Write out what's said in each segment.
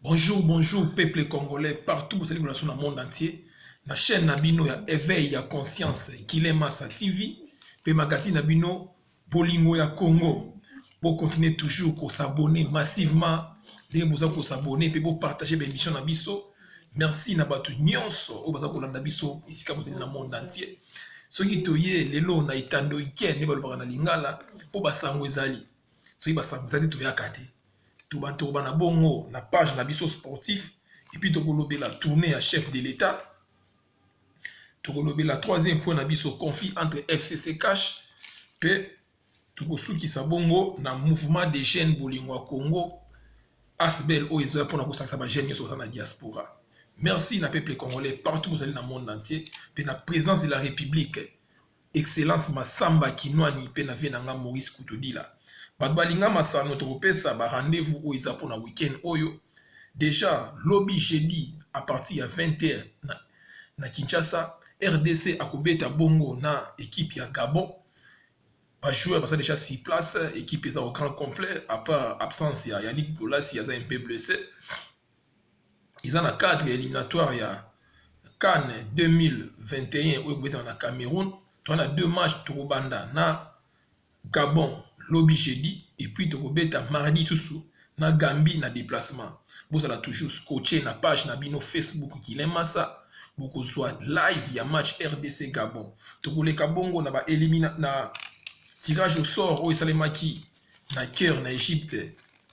Bonjour, bonjour, peuple congolais, partout vous allez dans le monde entier. La chaîne Nabino ya éveil ya conscience, Kilema sa TV, le magazine Nabino, Bolingo ya Congo. Pour continuer toujours à s'abonner massivement, vous s'abonner et pour partager l'émission Nabiso. Merci Nabatu Nyonso, au Bazako Nabiso, ici comme vous êtes dans le monde entier. Ce qui toye, lelo na itando ike, ne balobaka na lingala, pour basango ezali. Ce qui basango ezali toya kate. Tout na bongo na page na biso sportif et puis tokolobe la tournée à chef de l'État. Tokolobe la troisième point na biso conflit entre FCC Cash pe tokosuki sa bongo na mouvement des jeunes bolingo à Congo Asbel o ezo pour na kosakisa ba jeunes sur la diaspora. Merci na peuple congolais partout vous allez dans le monde entier pe na présidence de la République excellence Massamba Kinwani pe na venanga Maurice Koutodila. Balinga masano tokopesa ba rendez-vous au isa pour na week-end oyo. Déjà lobby jeudi à partir de 20h na Kinshasa, RDC akobeta bongo na équipe ya Gabon. Ba joueur parce déjà 6 places, équipe est au grand complet à part absence ya Yannick Bolas, il y a un peu blessé. Ils ont 4 éliminatoires ya CAN 2021 au na Cameroun. On a 2 matchs Torobanda na Gabon. Lobby jeudi et puis tokobeta mardi sous na Gambie na déplacement. Vous allez toujours scotcher na page na bino Facebook Kilema sa beaucoup soit live ya match RDC Gabon. Tokoleka bongo na ba élimina na tirage au sort au Salemaki na cœur na Égypte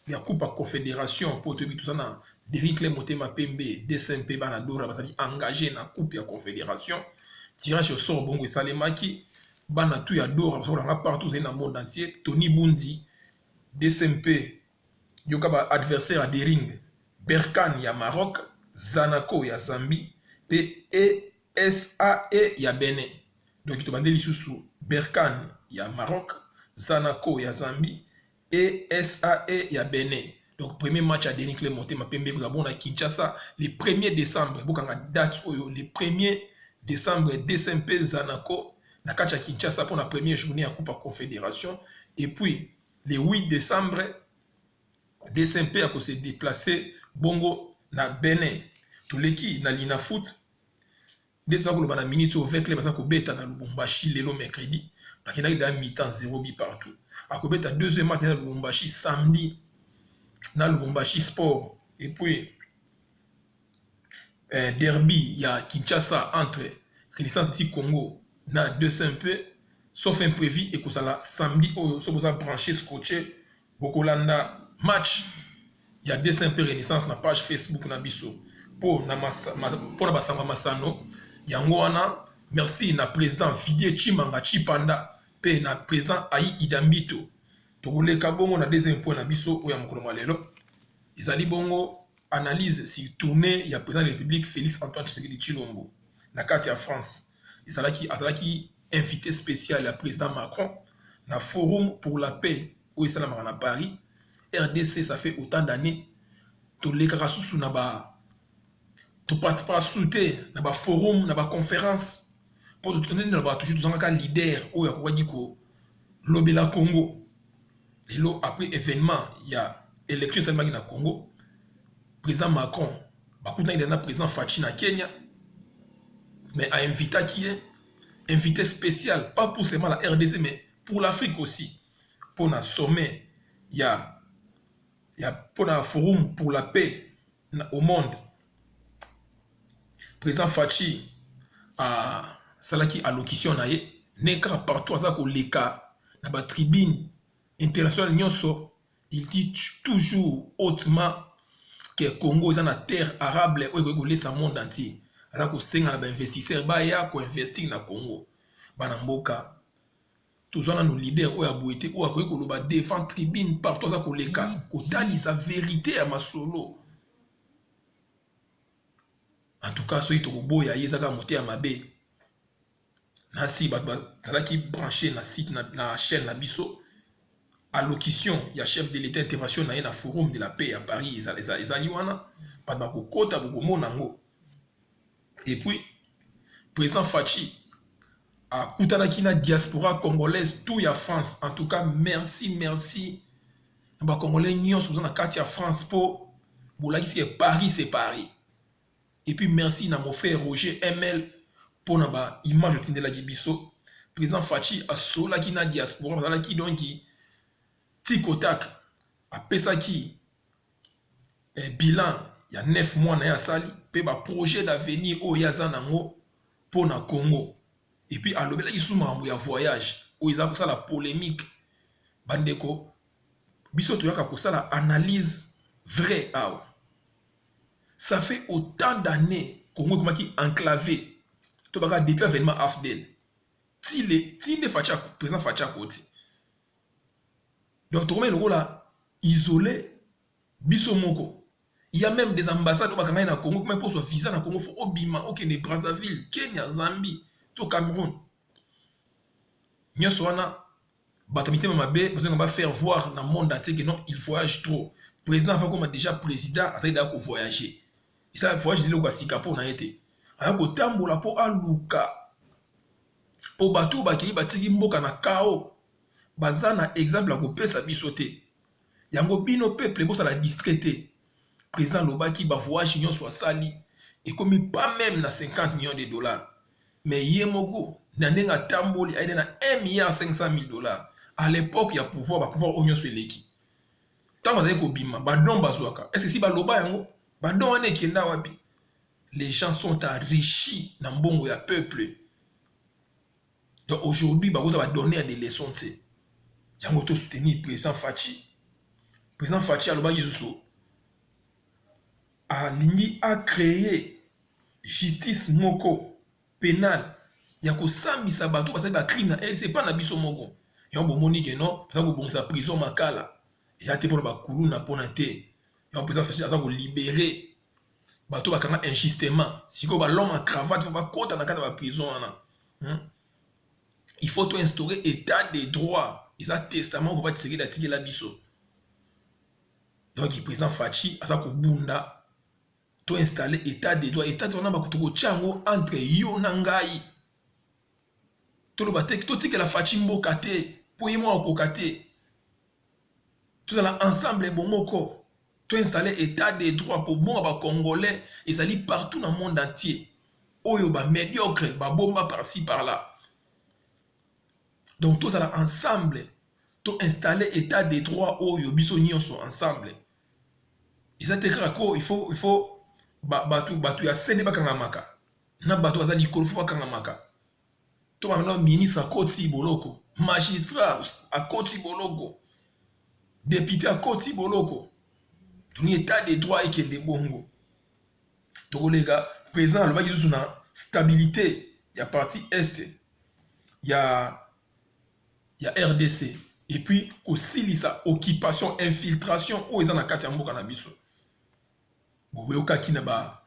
ya coupe à confédération pour te tout ça na Derikle Motema Pembe DSMP bana dora basali engagé na coupe ya confédération. Tirage au sort bongo Salemaki bana tout ya dora parce que partout dans le monde entier. Tony Bunzi DSMP yoka adversaire à Dering Berkane ya Maroc, Zanaco ya Zambie pe ESAE ya Benin. Donc to bandeli sous Berkane ya Maroc, Zanaco ya Zambie et ESAE ya Benin. Donc premier match à Dering le monté ma pembe vous avons à Kinshasa le 1er décembre bokanga date oyo le 1er décembre DSMP Zanaco na kacha Kinshasa pour la première journée à Coupe à Confédération et puis le 8 décembre DSMP a se déplacé bongo na Benin tout l'équipe na Lina Foot dès que le minute au 20 les ko beta na Lubumbashi le mercredi parce qu'il y a mi-temps 0 but partout a ko beta deuxième match na Lubumbashi samedi na Lubumbashi Sport et puis derby il y a Kinshasa entre Renaissance du Congo na 2MP sauf imprévu et que ça la samedi au so vous branché scotché Bokolanda match il y a 2MP Renaissance na page Facebook na biso pour na pour na basanga masano yango wana merci na président Fidie Chimanga Chipanda pe na président Ayi Idambito tokoleka bongo na deuxième point na biso oya mokolo malelo ezali bongo analyse si tournée ya président de la République Félix Antoine Tshisekedi Tshilombo na kati ya France azalaki invité spécial à président Macron na forum pour la paix où il s'est à Paris. RDC ça fait autant d'années to les karasusu na ba to participer à souter na ba forum na ba conférence pour te tenir na ba toujours dans un leader où ya ko diko lobela Congo. Lelo après événement il y a élection seulement na Congo. Président Macron ba kuta il na président Fachi na Kenya mais a invité qui est invité spécial, pas pour seulement la RDC, mais pour l'Afrique aussi. Pour un sommet, il y a pour un forum pour la paix au monde. Président Fachi a salaki allocution naie, neka partout à ça que les cas, dans la tribune internationale nyonso, il dit toujours hautement que Congo est une terre arabe où il laisse le monde entier. Alors que c'est un investisseur qui investit dans le Congo. Banamboka. Tous nos leaders qui ont été défendre tribune partout à les cas. Qui ont dit sa vérité à Masolo. En tout cas, ceux qui ont été monté à Mabé. Nasi, qui branché na site na chaîne na biso. Allocution, il y a chef de l'État international dans le forum de la paix à Paris. Ils ont et puis, président Fachi a Koutanaki na diaspora congolaise, tout ya France. En tout cas, merci. Nous Congolais, nous sommes dans la carte France pour bolakisi que Paris c'est Paris. Et puis merci à mon frère Roger ML pour na image de Tindela Gibiso. Président Fachi a sola qui na diaspora, parce qui donc qui tikotak a pesa qui bilan il y a 9 mois na ya sali pe ba projet d'avenir au yaza nango pour na Congo. Et puis à l'obéla qui souma ya voyage où ils ont ça la polémique bandeko biso to yaka ko ça la analyse vraie ah. Ça fait autant d'années Congo comme qui enclavé. To baka depuis avènement Afdel. Tile Facha président Facha Koti. Donc tout le monde là isolé biso moko. Il y a même des ambassades au Bakanga na Congo comme pour son visa na Congo faut obima OK ne Brazzaville, Kenya, Zambie, to Cameroun. Nyoso wana batamité mabe parce qu'on va faire voir dans le monde entier que non, il voyage trop. Président avant comme déjà président a ça il a voyager. Et ça voyage dit le Singapore na été. Aya ko tambola po aluka. Po bato bakei batiki mboka na kao. Bazana exemple ko pesa bisoté. Yango bino peuple bosa la distraité. Président Lobaki ba voyage nyon soit sali et comme pas même na 50 millions de dollars. Mais yemoko na ndenga tamboli aide na 1,5 milliard. À l'époque il y a pouvoir oignon sur l'équipe. Tant que vous avez kobima ba don bazwaka. Est-ce que si ba loba yango ba don ane kenda wapi? Les gens sont enrichis dans le bon peuple. Donc aujourd'hui, bah, vous allez donner des leçons. Il y a un soutenir le président Fachi. Le président Fachi a créé justice moko pénale. Il y a que ça, mais ça bateau parce que la crime, c'est pas nabiso moko. Il y a un bon monique non, parce que bon sa prison makala. Il y a des pour la koulou na ponate. Il y a un président Fachi a libéré. Bato bakanga injustement si ko ba l'homme en cravate faut pas kota na kata ba prison ana il faut tout instaurer état de droit et ça testament pour pas tirer la tige la biso donc le président Fachi asa ko bunda to installer état de droit état on a ba ko chango entre yo na ngai to lo batek to tike la Fachi mboka te po yemo okokate tout ça là ensemble bomoko to installer état de droit pour bon ba congolais et ça lit partout dans le monde entier oyo ba médiocre ba bomba par-ci par-là donc tout ça là ensemble to installer état de droit oyo biso nyonso ensemble et ça te krako il faut batu ya sene bakanga maka na batu azali kolfu bakanga maka to ba ministre a koti boloko magistrat a koti boloko député a koti boloko un état de droit et qui est de bongo. Donc les gars, président le baki sous na stabilité, il y a partie est, il y a RDC et puis aussi sa occupation, infiltration où ils en a quatre mboka na biso. Bo yoka ki na ba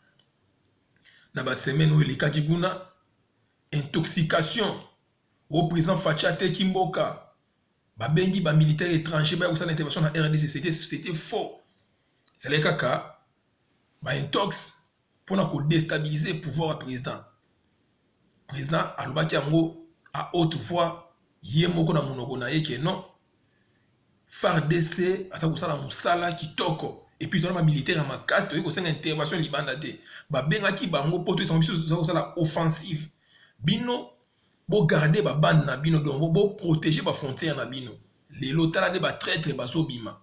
semaine où les kaki guna intoxication au président Facha te kimboka ba bengi ba militaire étranger ba une intervention na RDC c'était faux. C'est le cas bah intox pour déstabiliser le pouvoir président. Président alobaki yango à haute voix yemoko na monoko na ye ke non FARDC asa kosala musala kitoko et puis dans ma militaire à ma casse to ko senga intervention libanda te ba bengaki bango poto ça kosala offensive bino bo garder ba bande na bino donc bo protéger ba frontière na bino les lotala de ba traître bazo bima.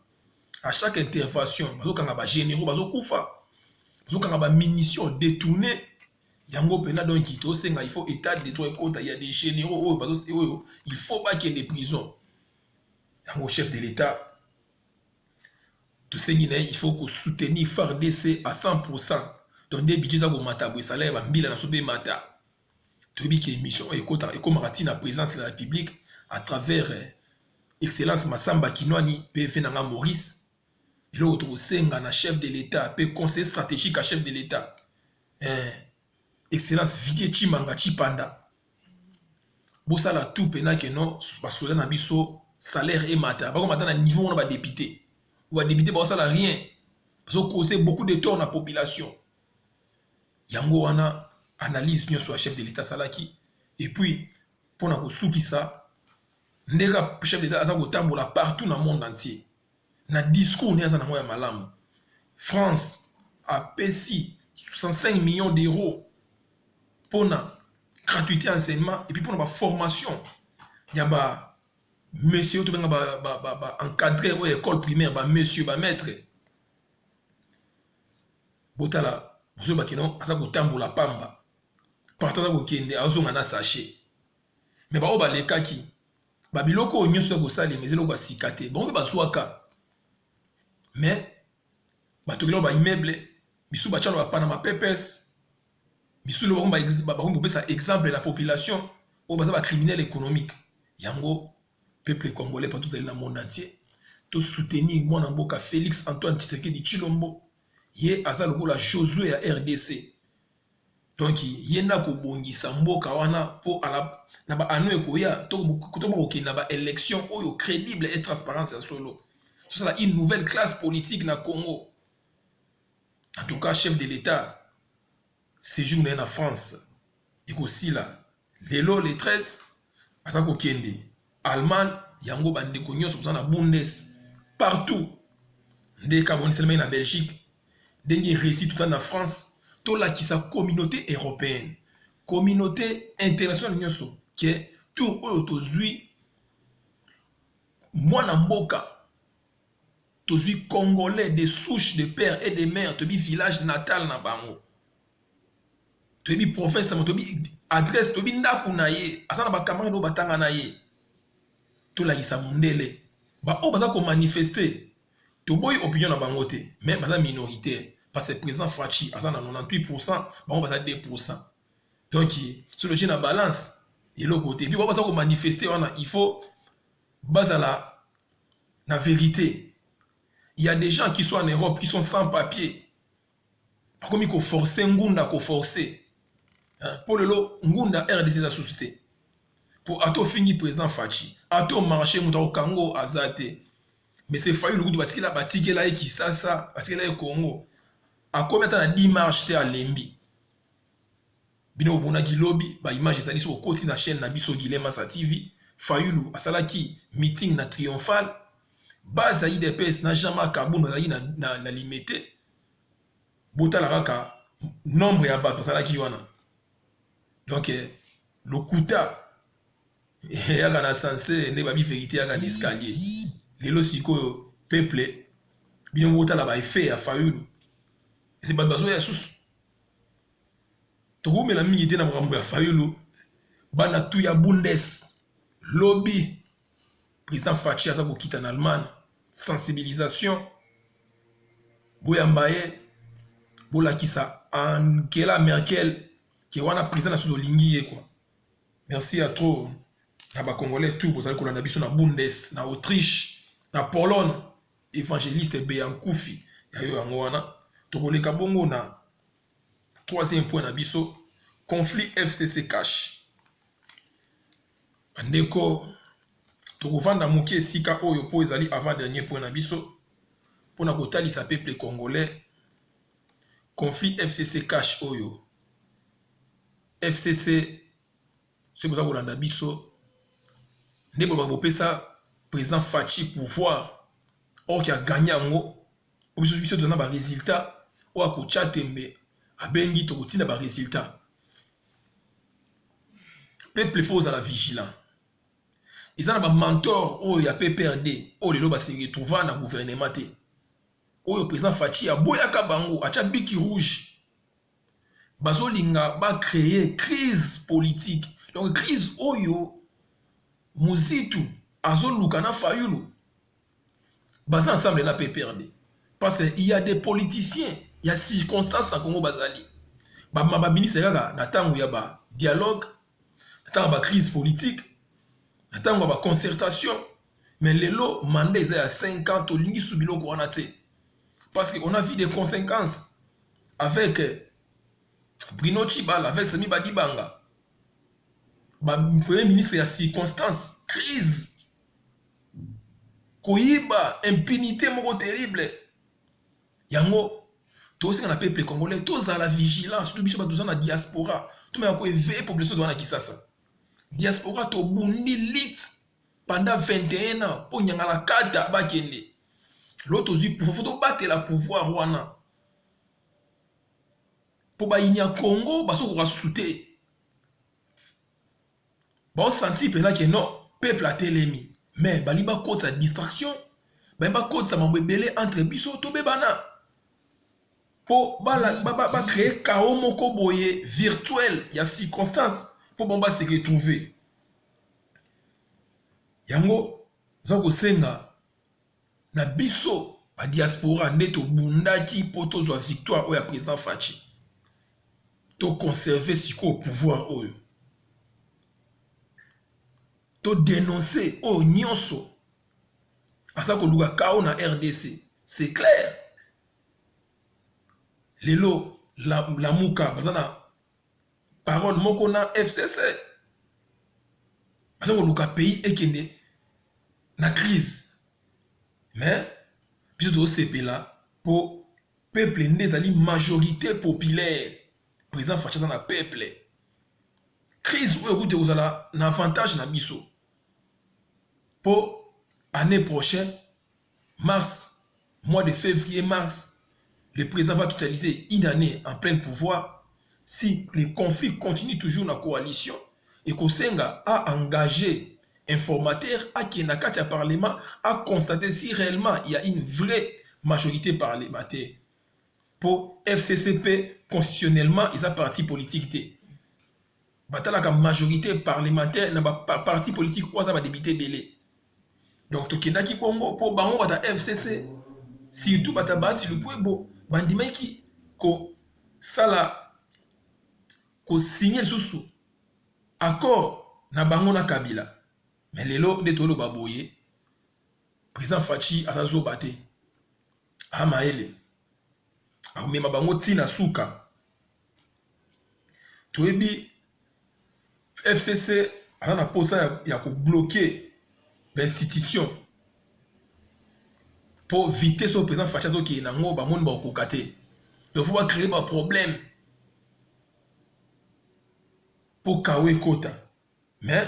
À chaque intervention, bazo kanga ba généraux bazo kufa. Bazo kanga ba munitions détournées. Yango pena donc il faut état de droit il y a des généraux bazo il faut pas qu'il y ait des prisons. Yango chef de l'état tout il faut que soutenir FARDC à 100%. Donc des budgets za ko mata bo salaire ba mbila na sobe mata. To bi ki mission et comme ratina présidence de la République à travers Excellence Massamba Kinwani PF Nanga Maurice. Et l'autre senga na chef de l'État, peut conseiller stratégique à chef de l'État. Excellence Vigué Chimanga Chipanda. Bossa la tout pena que non, basoda na biso salaire et mata. Par contre, maintenant niveau on va député. On va député bossa la rien. Parce que causer beaucoup de tort dans la population. Yango wana analyse nyo sur chef de l'État salaki. Et puis pour na ko souki ça, ndeka chef de l'État aza ko tambola partout dans le monde entier. Na discours ne aza na moya malamu France a payé 65 millions d'euros pour la gratuité enseignement et puis pour la formation. Il y a monsieur qui encadré ou école primaire, monsieur, maître. Botala, vous avez dit asa kotambola pamba. Partant da kokende azonga na sachet. Mais ba oba lekaki. Ba biloko nyonso ko sali mais eloko sikate. Bon ba swaka. Mais ba tokelo ba immeuble, bisu ba chalo ba panama pepes. Bisu lo ba pesa exemple la population o ba ba criminel économique. Yango peuple congolais partout dans le monde entier. To soutenir mon mboka Félix Antoine Tshisekedi Tshilombo. Ye aza lokola Josué ya RDC. Donc ye na ko bongisa mboka wana po ala na ba ano ekoya to ko na ba élection oyo crédible et transparence ya solo. Tout ça une nouvelle classe politique na Congo. En tout cas chef de l'État séjour na France. Et aussi là lelo le 13 aza ko kende Allemagne yango bande ko nyonso na Bundes partout. Ndeka bonisema na Belgique. Dengue récit tout en France, tout là qui sa communauté européenne, communauté internationale qui est tout autozui moi namboka tozui congolais de souches de père et de mère tobi village natal na bango tobi professeur tobi adresse tobi ndaku na ye asana ba camarade do batanga na ye tout là qui sa mundele ba o baza ko manifester to boy opinion na bango te mais baza minoritaire. Parce que le président Fachi a 98%, on va 2%. Donc, sur le jeu la balance, et l'autre côté. Puis, on va manifester, il faut baser la vérité. Il y a des gens qui sont en Europe, qui sont sans papier. Par contre, il faut forcer Ngunda, il faut forcer. Pour le lot, Ngunda RDC la société. Pour Ato fini président Fachi. Ato marché, Moutao Kango, Azate. Mais c'est failli le goût de bâtir la bâtique là, qui ça, parce qu'il est au Congo. A combien de temps 10 marches à Lembi bino bona ki lobby ba image ça sur côté na chaîne na biso Guilema sa TV Fayulu asalaki meeting na triomphal base IDPS na jamais kabou na limité bota la raka nombre ya bato asalaki wana donc le kuta ya kana censé ne ba bi vérité ya kana escalier lelo siko peuple bino bota la ba effet ya Fayulu. C'est pas besoin de sous. Tout la minute na makambo ya Fayulu bana tout ya Bundes lobby président Fachi aza ko kita en Allemagne sensibilisation boyambaye bola kisa Angela Merkel qui wana président na sous lingi quoi. Merci à trop na ba congolais tout bozali ko na biso na Bundes na Autriche na Pologne évangéliste Beyankoufi ya yo yango wana. Tokoleka bongo na troisième point na biso conflit FCC cash. Ndeko tokovanda mokie sika oyo po ezali avant dernier point na biso pona kotalisa peuple congolais conflit FCC cash oyo. FCC c'est pour ça kolanda biso ndeko bakopesa président Fachi pouvoir or qui a gagné ngo biso dona ba résultat ou à Kochatembe a bengi to kotina ba résultat. Peuple faut à la vigilant. Ils ont un mentor ou ya PPRD ou le loba se retrouver na gouvernement té. Ou le président Fachi a boya kabango a biki rouge. Bazolinga ba créer crise politique. Donc crise oyo muzitu azoluka na Fayulu. Baza ensemble la PPRD. Parce qu'il y a des politiciens, il y a circonstances dans le Congo Bazali. Ma ministre na tango ya ba dialogue, na tango ba crise politique, na tango ba concertation, mais lelo mandé il y a 5 ans to lingi subilo ko wana te. Parce qu'on a vu des conséquences avec Bruno Chibal, avec Sami Badibanga. Ba premier ministre il y a circonstances, crise. Koyiba, impunité moko terrible. Yango, tous ces peuple congolais, tous à la vigilance, tout biso batouza na diaspora, tout mais encore éveillé population de wana kisasa. Diaspora to bundi lit pendant 21 ans pour nyangala kata bakende. l'autre aussi faut battre la pouvoir wana pour ba inia Congo baso ko souter ba senti pena que non peuple a telemi mais baliba cause sa distraction ba cause sa mambebele entre biso to bebana pour ba créer chaos moko boye virtuel ya circonstance pour bomba se retrouver yango zako senga na biso ba diaspora neto bundaki poto zo victoire oya président Fachi to conserver siko pouvoir oyo to dénoncer o nyonso asa ko luka kao na RDC c'est clair lelo la muka bazana parole moko na FCC asa ko luka pays ekende na crise mais biso to sepela pour peuple ndezali majorité populaire président Fachi dans la peuple crise oyo kuté kozala na avantage na biso pour année prochaine mars mois de février mars le président va totaliser une année en plein pouvoir si les conflits continuent toujours dans la coalition et Kosenga a engagé informateur à qui na kati ya parlement a constaté si réellement il y a une vraie majorité parlementaire pour FCCP constitutionnellement ils ont parti politique batala ka majorité parlementaire na parti politique oza ba député belé donc tokendaki Congo pour bango bata FCC surtout bata bati le kwebo bandimaki ko sala ko signer susu accord na bango na Kabila mais lelo de tolo baboye président Fachi azazo baté amaele amema bango tina suka toyebi FCC a na posa ya ko bloquer l'institution pour éviter ce président Fachi qui na ngo ba monde ba ko katé donc faut pas créer un problème pour kawe kota mais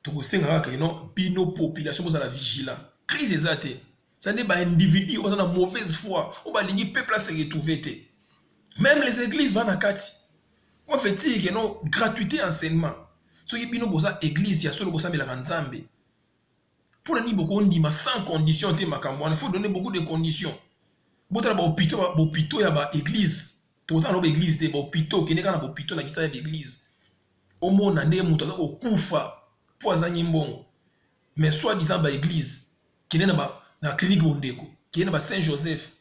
to ko senga ka non bino population pour la vigilant crise ezate ça n'est pas individu on a mauvaise foi on va lingi peuple à se retrouver même les églises ba na kati on fait dire que non gratuité enseignement so yibino boza église ya solo bosa mela nzambe pour la ni beaucoup ndima sans condition te makambo il faut donner beaucoup de conditions botala ba hôpital ya ba église to ta no ba église te ba hôpital kene kana ba hôpital na kisa ya église au monde ndé muto ko kufa poisonner mbongo mais soit disant ba église kene na clinique bondeko kene ba Saint Joseph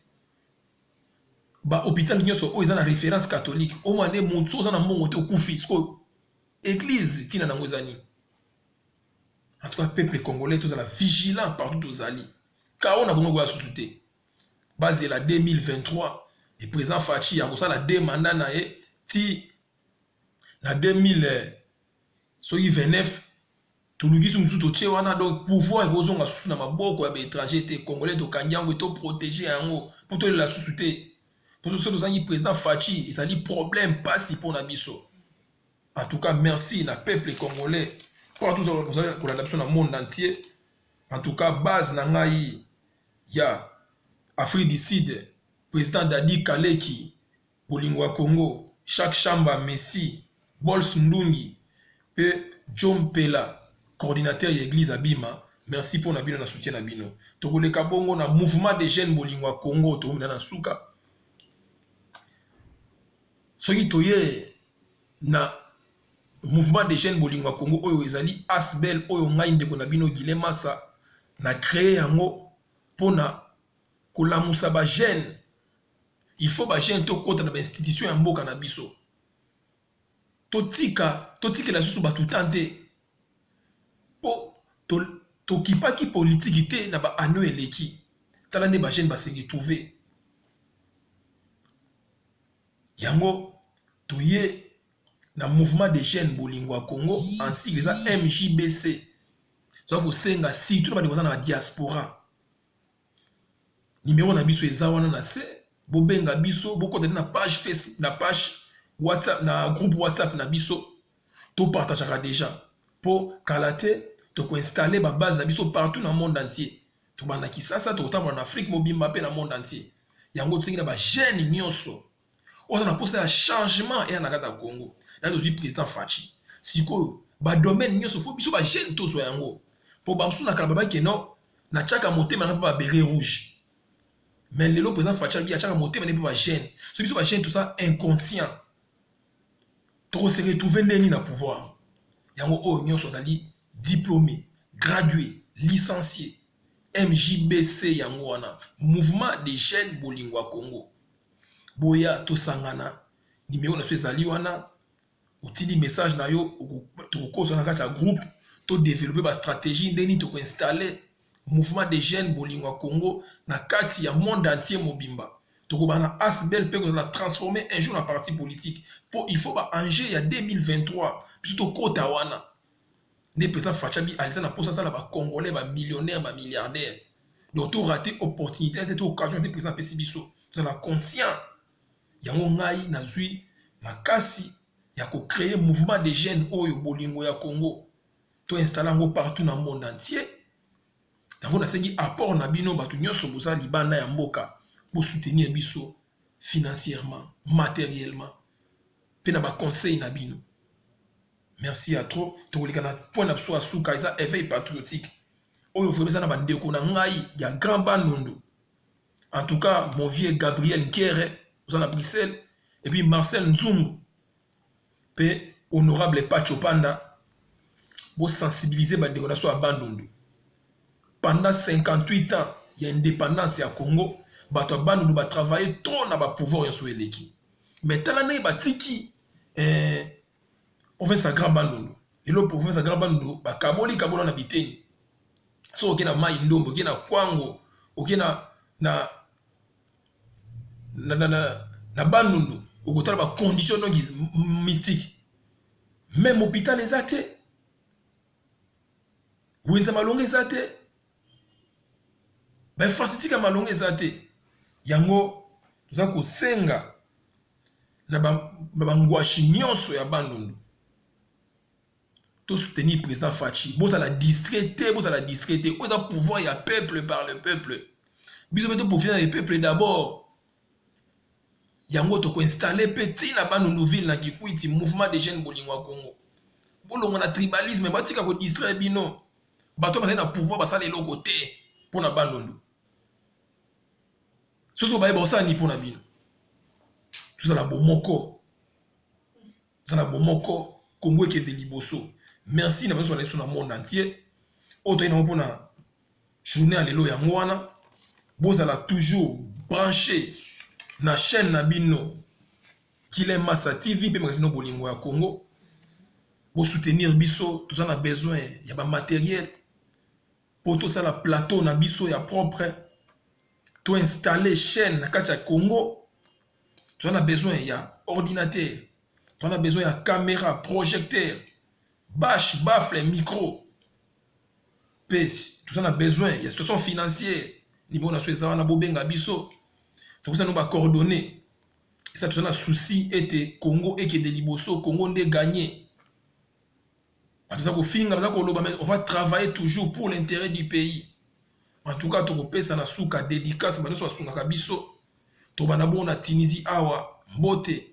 ba hôpital nyoso o ezana référence catholique au moins ndé muto za na mbongo te okufi sko église tina nango ezani. En tout cas peuple congolais tous à la vigilant partout aux alliés car on a bongo ya sous-souté basé la 2023 le président Fachi a ça la demanda na e ti la 2029 to lukisu mtuto che wana donc pouvoir ekozonga susu na maboko ya ba étranger te congolais to kanyango to protéger yango pour to la sous-souté pour ce que le président Fachi il a dit problème pas si pour na biso. En tout cas, merci na peuple congolais pour tout ça pour l'adoption dans le monde entier. En tout cas, base na ngai ya Afrique du Sud, président Dadi Kaleki, Bolingwa Congo, chaque chamba Messi, Bols Ndungi, et John Pela, coordinateur de l'église Abima. Merci pour nabino na soutien nabino. Togole kabongo na mouvement des jeunes Bolingwa Congo, to na suka. Soki toye na mouvement des jeunes Bolingwa Congo oyo ezali asbel oyo ngai ndeko na bino Guilhem Massa na créer yango pona kolamusa ba jeune il faut ba jeune to kota na ba institution ya mboka na biso totika la susu ba tutante po to kipaki politique te na ba ano eleki tala nde ba jeune ba se retrouver yango toye na mouvement des jeunes Bolingwa Congo ainsi que ça MJBC so ko senga si tout ba na diaspora numéro na biso eza wana na se bobenga biso bokota na page Facebook na page WhatsApp na groupe WhatsApp na biso to partageaka déjà pour kalate to ko installer ba base na biso partout dans le monde entier tobanda Kisasa totambola en Afrique mobimba pe na monde entier yango tosengi na ba jeune nyonso oza na posa ya changement et na kata Congo na tozwi président Faci sikoyo ba domaine nyonso fo biso ba jeune tozwa yango po bamsu na kala babaki no na tchaka motema na ba béret rouge mais lelo président Faci bi tchaka motema ne ba jeune so biso ba jeune tout ça inconscient to se retrouver ndeni na pouvoir yango o nyonso zali diplômé gradué licencié MJBC yango wana mouvement des jeunes bolingo ya Congo boya tosangana numéro na so ezali wana otili message na yo tokokosa na kati ya groupe to développer ba stratégie ndeni to ko installer mouvement des jeunes bolingo ya Congo na kati ya monde entier mobimba toko bana asbel pe ko la transformer un jour en parti politique pour il faut ba enjeu ya 2023 plutôt kota wana ne président Fachabi alisa na posa sala ba congolais ba millionnaires ba milliardaires donc to raté opportunité c'était occasion de président Pesibiso c'est la conscient yango ngai nazui makasi ya ko créer mouvement des jeunes oyo bolingo ya Congo to installer ngo partout dans le monde entier tango na sengi apport na bino batu nyonso boza libanda ya mboka pour soutenir biso financièrement matériellement pe na ba conseil na bino. Merci à trop. Tolika na point d'abso asuka isa éveil patriotique. Oyo vraiment na bandeko na ngai ya grand bandondo. En tout cas, mon vieux Gabriel Nkere, aux à Bruxelles, et puis Marcel Nzungu, pe honorable Pacho Panda, pour sensibiliser bandeko na so à bandondo. Pendant 58 ans, il y a indépendance à Congo, bato bandondo ba travailler trop na ba pouvoir sur eleki. Mais talana ba tiki province à grand bandondo et le province à grand bandondo ba kaboli na biteni so okena mai ndombo okena kwango okena na bandondo okotala ba condition donc mystique même hôpital ezate wenza malonga ezate ba infrastructure malonga ezate yango za ko senga na bangwashi nyonso ya bandondo to soutenir président Faci boza la distraité oza pouvoir ya peuple par le peuple biso beto profiter dans le peuple d'abord yango to ko installer petit na bandondo ville na Kikwiti mouvement des jeunes bolingo ya Congo bolongo na tribalisme batika ko distraire bino bato ba na pouvoir basala eloko te pour na bandondo soso ba eba osani pour na bino tout ça la bomoko Congo qui est de liboso. Merci na beso na sur le monde entier. Auto ina pour na journée alelo ya ngwana. Bozala toujours branché na chaîne na bino Kilem Massa TV pe magazine bolingo ya Congo. Pour soutenir biso, tout ça a besoin ya ba matériel. Pour tout ça la plateau na biso ya propre. To installer chaîne na kati ya Congo. Tu en as besoin, il y a ordinateur, tu en as besoin, il y a caméra, projecteur, bâche, baffle, micro. PES, tout ça, on a besoin, il y a situation financière. Niveau national, on a bobenga biso. Tout ça, nous va coordonner. Et ça, tout ça, on a souci, était Congo et qui est de Liboso, Congo de gagner. On va travailler toujours pour l'intérêt du pays. En tout cas, tu peux ça na souka dédicace, mais nous sommes souka biso. Tobana bona Tunisie awa mbote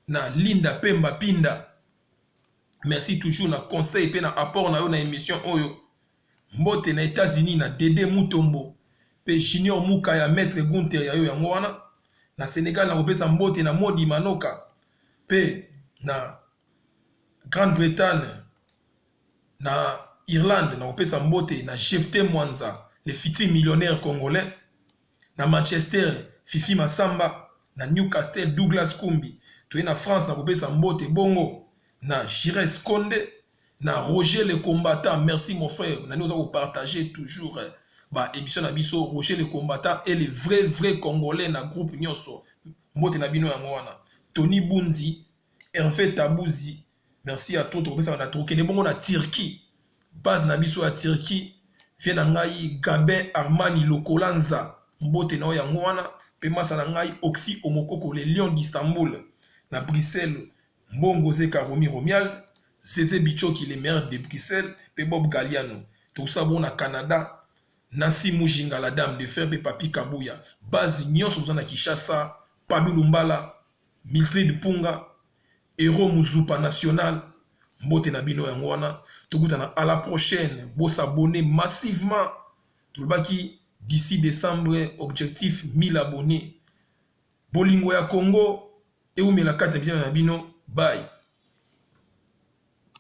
na Linda Pemba Pinda. Merci toujours na conseil pe na apport na yo na émission oyo. Mbote na États-Unis na Dede Mutombo pe Junior Muka ya Maître Gunther ya yo yango wana. Na Sénégal na kopesa mbote na Modi Manoka pe na Grande-Bretagne na Irlande na kopesa mbote na Jefte Mwanza le futur millionnaire congolais na Manchester Fifi Massamba, na Newcastle Douglas Kumbi, tu es na France na kopesa mbote bongo, na Jires Konde, na Roger le combattant, merci mon frère, na nous avons partagé toujours ba émission na biso Roger le combattant et les vrais congolais na groupe nyonso, mbote na bino ya mwana, Tony Bunzi, Hervé Tabouzi, merci à toi, tu kopesa na tokene bongo na Turquie, base na biso ya Turquie, vient na ngai Gabin Armani Lokolanza, mbote na ya mwana. Pe masala ngai Oxy Omokoko les Lions d'Istanbul na Bruxelles Mbongo Zeka Romi Romial Zeze Bichoki les maires de Bruxelles pe Bob Galliano tout ça bon na Canada Nancy Mujinga, la dame de fer, Papi Kabuya, base nyonso bozana Kishasa, Padu Lumbala, Mildred Punga, Héros Muzupa National, Mbote Nabino Yangwana, Togutana à la prochaine, vous s'abonner massivement, Tulbaki, d'ici décembre, objectif 1000 abonnés, Bolingo ya Congo, et où met la carte de Nabino, bye.